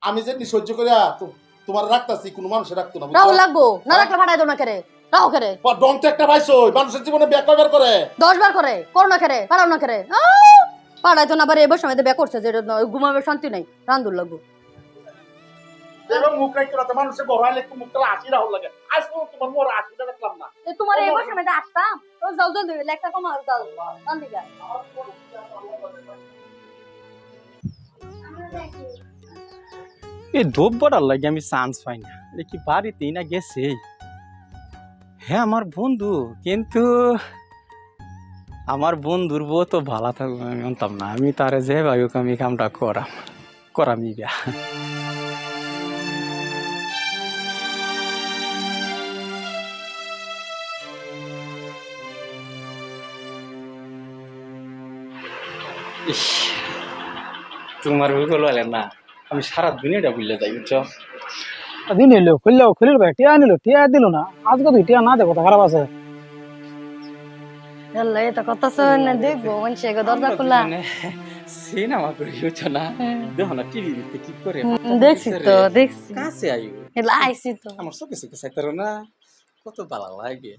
আমি যে সহ্য করে তোমার রাখতাছি কোনো মানুষে রাখতো না রাহু লাগবো না রাখলে ফাটাই দো না করে রাহু করে ডং তো একটা পাইছো মানুষের জীবনে ব্যাক কয়বার করে 10 বার করে করোনা করে পারাও না করে পাড়াই তো না পারে এবার সময় ব্যাক করছে যে ঘুমাবে শান্তি নাই রান্দুর লাগবো এবং মুখ রাখতে রাতে মানুষের বড় হইলে একটু মুখটা হাসি রাহুল লাগে আজ তোমার মোর হাসিটা দেখলাম না তোমার এবার সময় আসতাম তো যাও জলদি লেখা কমা যাও রান্দিগা এই ধূপ বড়ার লাগে আমি চান্স পাই না এটা কি বাড়িতেই না গেছে হ্যাঁ আমার বন্ধু কিন্তু আমার বন্ধুর বউ তো ভালো থাকবে আমি জানতাম না আমি তারে যে ভাই আমি কামটা করামি গা তোমার বউ বলে না আমি সারা দুনিয়াটা বুঝলে যাই বুঝছো দিন এলো খুললো ভাই টিয়া নিল টিয়া দিল না আজকে তুই টিয়া না দে কথা খারাপ আছে আল্লাহ এটা কথা শুন না দেখবো মানুষে দরজা খোলা সিনেমা করে বুঝছো না দেখো না টিভি দেখতে কি করে দেখছি তো দেখছি কাছে আইও এলা আইছি তো আমার চোখে চোখে চাইতারো না কত ভালো লাগে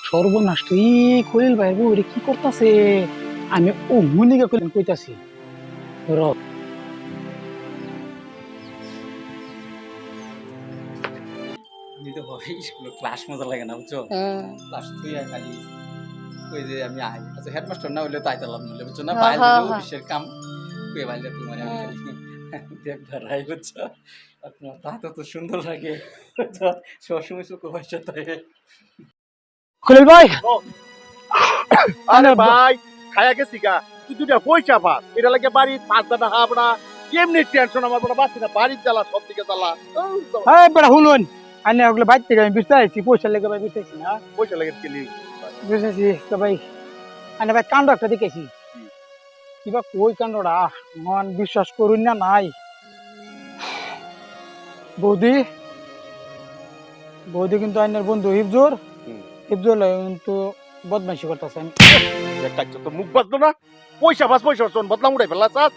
সর্বনাশ তুই খলিল ভাই বউ কি করতেছে আমি ও মুনিকে কইলাম কইতাছি র আমি তো ভাবি স্কুলে ক্লাস মজা লাগে না বুঝছো ক্লাস তুই খালি কই যে আমি আই আচ্ছা হেডমাস্টার না হইলে তাই তালাম নলে বুঝছো না বাইরে অফিসের কাম কই বাইরে তোমার আমি খালি দেখ ধরাই বুঝছো আপনার তা তো সুন্দর লাগে সবসময় চোখে পয়সা তাই খলিল ভাই আরে ভাই খায়া গেছি গা তুই দুটা পয়সা পাস এটা লাগে বাড়ি 5 হাব না কেমনি টেনশন আমার বড় বাচ্চা না বাড়ির জ্বালা সব দিকে জ্বালা এই বড় হুলুন আনে ওগুলো বাইর থেকে আমি বিস্তাইছি পয়সা লেগে ভাই বিস্তাইছি না পয়সা লাগে কেলি বুঝেছি তো ভাই আনে ভাই কাণ্ড একটা দেখেছি কিবা কই কাণ্ডটা মন বিশ্বাস করুন না নাই বৌদি বৌদি কিন্তু আইনের বন্ধু হিফজুর কিন্তু বদমাইশি করতেছে তো মুখ বাজলো না পয়সা শোন বদলাম উড়াই ফেলা চাস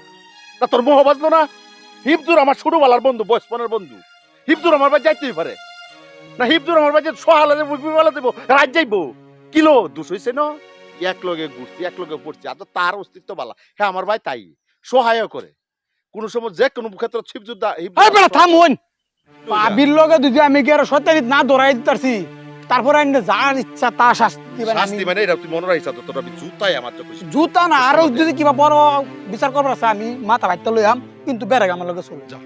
না তোর মোহ বাজলো না হিপজুর আমার ছোটবেলার বন্ধু বয়সপনের বন্ধু হিপজুর আমার বাড়ি যাইতেই পারে না হিপজুর আমার বাড়ি সোহালা দেবো বিবালা দেবো রাত যাইবো কিলো দোষ হয়েছে না এক লগে ঘুরছি এক লগে পড়ছি আর তো তার অস্তিত্ব বালা হ্যাঁ আমার ভাই তাই সহায় করে কোন সময় যে কোনো ক্ষেত্রে ছিপজুদ্দা থামুন পাবির লগে যদি আমি কি আর সত্যারিত না দৌড়াই দিতেছি তারপর আইনে যার ইচ্ছা তা শাস্তি শাস্তি মানে এটা তুই মনে রাখিস তো তোর আমি জুতাই আমার তো খুশি জুতা না আরো যদি কিবা বড় বিচার করবার আছে আমি মাথা ভাইতে লইয়াম কিন্তু বেড়ে আমার লগে চলে যা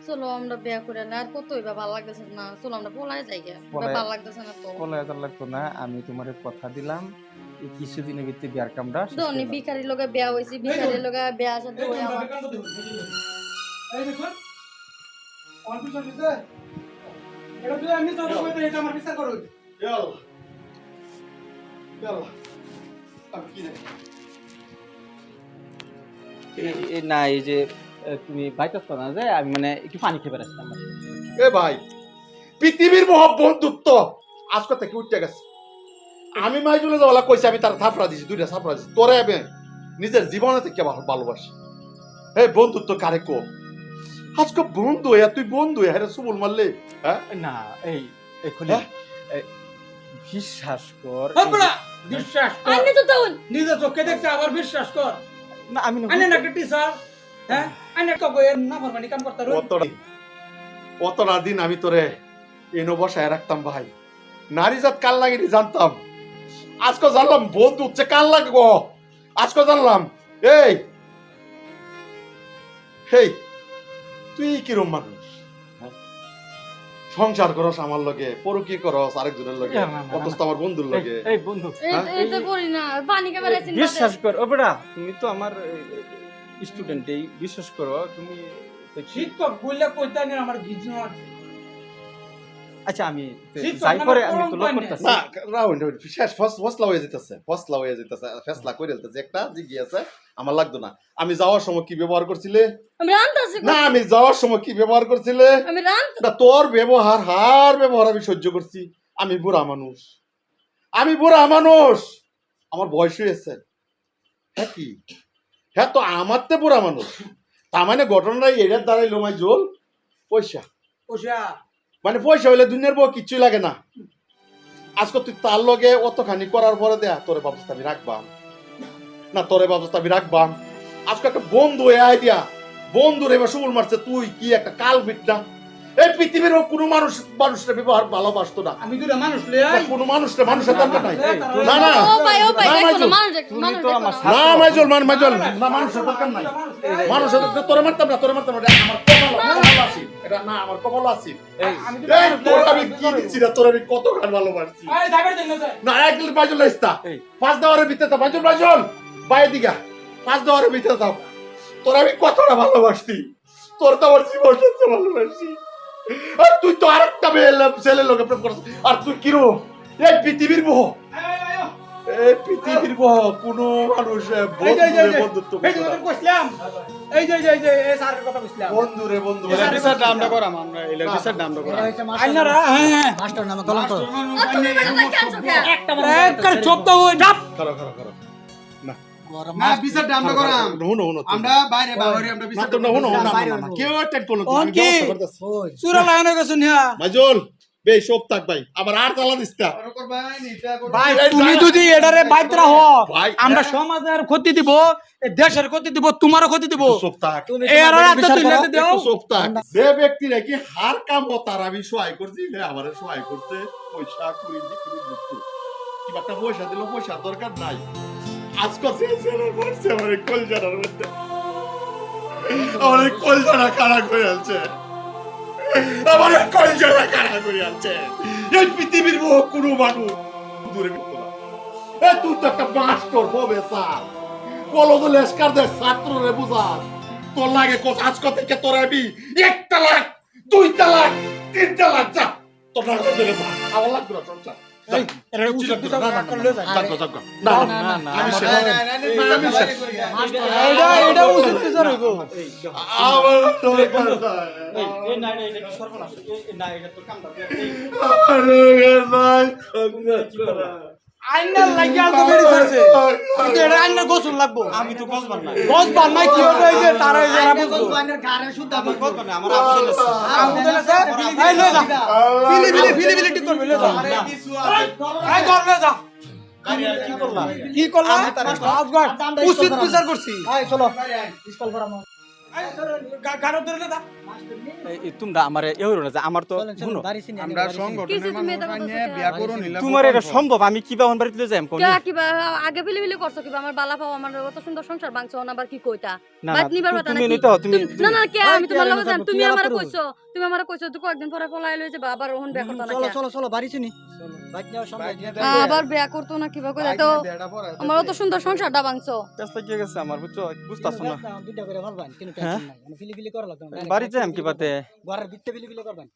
চলো আমরা বিয়া করে না আর কতই বা ভালো লাগতেছে না চলো আমরা পলাই যাই গা ভালো লাগতেছে না তো বলা লাগতো না আমি তোমার কথা দিলাম এই কিছুদিনের ভিতরে বিয়ার কামটা ধনী ভিখারির লগে বিয়া হইছি ভিখারির লগে বিয়া সাথে হই আমার এই দেখুন অনপিশন দিতে এটা তুই আমি তোর কইতে এটা আমার বিচার করো চল চল আমি কি এই না এই যে তুমি বাইতাছ না যে আমি মানে একটু পানি খেয়ে বেড়াচ্ছিলাম এ ভাই পৃথিবীর মহা বন্ধুত্ব আজকে থেকে উঠতে গেছে আমি মাইজুলে যাওয়ালা কইছি আমি তার থাপড়া দিছি দুইটা থাপড়া দিছি তোরে আমি নিজের জীবনে থেকে ভালোবাসি এই বন্ধুত্ব কারে কো আজকে বন্ধু হইয়া তুই বন্ধু হইয়া রে সুবল মারলে হ্যাঁ না এই খুলে বিশ্বাস কর বিশ্বাস কর আইনে তো তাউন নিজে চোখে দেখতে আবার বিশ্বাস কর না আমি আইনে না টিচার হ্যাঁ আইনে তো কই না ফরমানি কাম করতে রো কতটা দিন আমি তোরে এনো বসায় রাখতাম ভাই নারী জাত কাল লাগে জানতাম আজকে জানলাম বন্ধু হচ্ছে কাল লাগবো আজকে জানলাম এই হেই তুই কিরম মানুষ সংসার করস আমার লগে পরকি করস আরেকজনের লগে অথচ আমার বন্ধুর লগে এই বন্ধু এটা করি না পানি কে বেরাইছি বিশ্বাস কর ও বেটা তুমি তো আমার স্টুডেন্ট এই বিশ্বাস করো তুমি শিক্ষক বললে কইতা নি আমার ভিজনো আছে আচ্ছা আমি যাই করে আমি তো লক করতেছি না রাউন্ড শেষ ফসলা হয়ে যেতেছে ফেসলা করে দিতেছে একটা জিগি আছে আমার লাগতো না আমি যাওয়ার সময় কি ব্যবহার করছিলে আমি রান্তাছি না আমি যাওয়ার সময় কি ব্যবহার করছিলে আমি রান না তোর ব্যবহার আমি সহ্য করছি আমি বুড়া মানুষ আমার বয়স হয়েছে হ্যাঁ কি হ্যাঁ তো আমার তো পুরা মানুষ তার মানে ঘটনাটা এটার দ্বারাই লোমাই জোল পয়সা মানে পয়সা হইলে দুনিয়ার বউ কিচ্ছুই লাগে না আজকে তুই তার লগে অতখানি করার পরে দেয়া তোরে ব্যবস্থা আমি রাখবাম না তোরে ব্যবস্থা আমি রাখবাম আজকে একটা বন্ধু হয়ে আই দিয়া বন্ধুর এবার সুবল মারছে তুই কি একটা কাল বিটনা এই পৃথিবীর কোনো মানুষের ব্যবহার ভালোবাসতো না আমি দুটা মানুষ লই কোনো মানুষের দরকার নাই না না ও ভাই না, দেখো মাইজুল। না মানুষ দেখো না। না মাইজল না মানুষের দরকার নাই মানুষের দরকার তোরে মারতাম না এটা আমার কপাল আসি এটা না আমার কপাল আসি আমি এই তোর আমি কি দিচ্ছি না তোর আমি কত গান ভালোবাসছি এই যাবে দেন না না এক লিটার বাইজল লাইস্তা পাঁচ দেওয়ারের ভিতরে দাও বাইজল বাইরে দিকা পাঁচ দেওয়ারের ভিতরে দাও তোর আমি কতটা ভালোবাসছি তোর তো আমার জীবন সত্যি ভালোবাসছি আর তুই তো আরেকটা ছেলের লোকে প্রেম করছিস আর তুই কিরো এই পৃথিবীর বহ এই পৃথিবীর বহ কোনো মানুষ বন্ধুত্ব এই যে কইছিলাম এই যে এই স্যারের কথা কইছিলাম বন্ধুরে বন্ধু বিচার দামটা করাম আমরা এলা বিচার দামটা করাম আইনারা হ্যাঁ মাস্টার নামে গলা তো তুমি বেটা কেন কে একবার চুপ তো হই যাব খারাপ না বিচার দামটা করাম হুনো আমরা বাইরে বাইরে আমরা বিচার না হুনো না কেউ টেট করলো অন কি? চুরা লাগানো গেছুন হ্যাঁ মাজল বে সব থাক ভাই আবার আর জ্বালা দিস্তা ভাই তুমি যদি এটারে বাইতরা হ ভাই, আমরা সমাজের ক্ষতি দিব এই দেশের ক্ষতি দিব তোমারও ক্ষতি দিব সব থাক এই আর রাতে তুই লেতে দাও একটু সব থাক যে ব্যক্তি নাকি হার কাম ও তার আমি সহায় করছি হে আমারে সহায় করতে পয়সা কুড়ি জি কুড়ি বুঝতো কিবা একটা পয়সা দিল পয়সা দরকার নাই আজকে যে ছেলে বলছে আমার কলজারার মধ্যে আমার কলজারা কারা করে আছে আমার কলজারা কারা করে আছে এই পৃথিবীর বহু কোনো মানুষ দূরে করতো না এ তুই তো একটা মাস্টার হবে স্যার কলজ লেস্কার দে ছাত্র রে বুঝাস তোর লাগে কোচ আজকে থেকে তোর আমি 1 লাখ 2 লাখ 3 লাখ যা তোর টাকা দিলে যা আমার লাগবে না চল যা এই এরা উচিত বিচার করলে যায় না না আমি আমার- শেষ আমি শেষ এটা উচিত বিচার হইব আমার দরকার নাই এই না এটা কি সর্বনাশ এই না এটা তোর কামটা আমার দরকার নাই আইনার লাগিয়া তো বেরি করছে কিন্তু এটা আইনার গোসল লাগবো আমি তো বলবার না গোসল নাই কি হবে এই যে তারা এই যে বুঝবো আমি বলবার না আমার আবেদন আছে আমাদের আছে এই লয়ে যা বিলি ঠিক করবে লয়ে যা এই ঘর লয়ে যা কি করলাম কি করলাম আজগার উচিত বিচার করছি এই চলো গাড়ো ধরে যা এই তোমরা আমারে এহরো না যে আমার তো শুনো আমরা কিছু সংগঠনের তুমি মানুষ এটা বানিয়ে বলতেছো বিয়া কেন? করুন নিলাম তোমার এটা সম্ভব আমি কিবা হন বাড়িতে যাইম কোন কে কিবা আগে ফিলিবিলি করছো কিবা আমার বালা পাও আমার কত সুন্দর সংসার ভাঙছো না আবার কি কইতা না বাত নিবার কথা তুমি নাকি? নিতে হও তুমি না না কে আমি তোমার লগে কে যাম তুমি আলাপ আমারে করবো? কইছো তুমি আমারে কইছো তুই কয়েকদিন পরে পলাই লই যাবা আবার ওহন বিয়া করতে না কে? চলো বাড়ি চিনি বাইক নেওয়া আবার বিয়া করতো না কিবা কইতা তো আমার অত সুন্দর সংসারটা ভাঙছো ব্যস্ত কি গেছে আমার বুঝছো বুঝতাছ না দুইটা করে ফেলবেন কিন্তু হ্যাঁ? টেনশন নাই মানে ফিলিফিলি করা লাগবে বাড়ি যাইম কিবাতে ঘরের ভিতরে ফিলিফিলি করবেন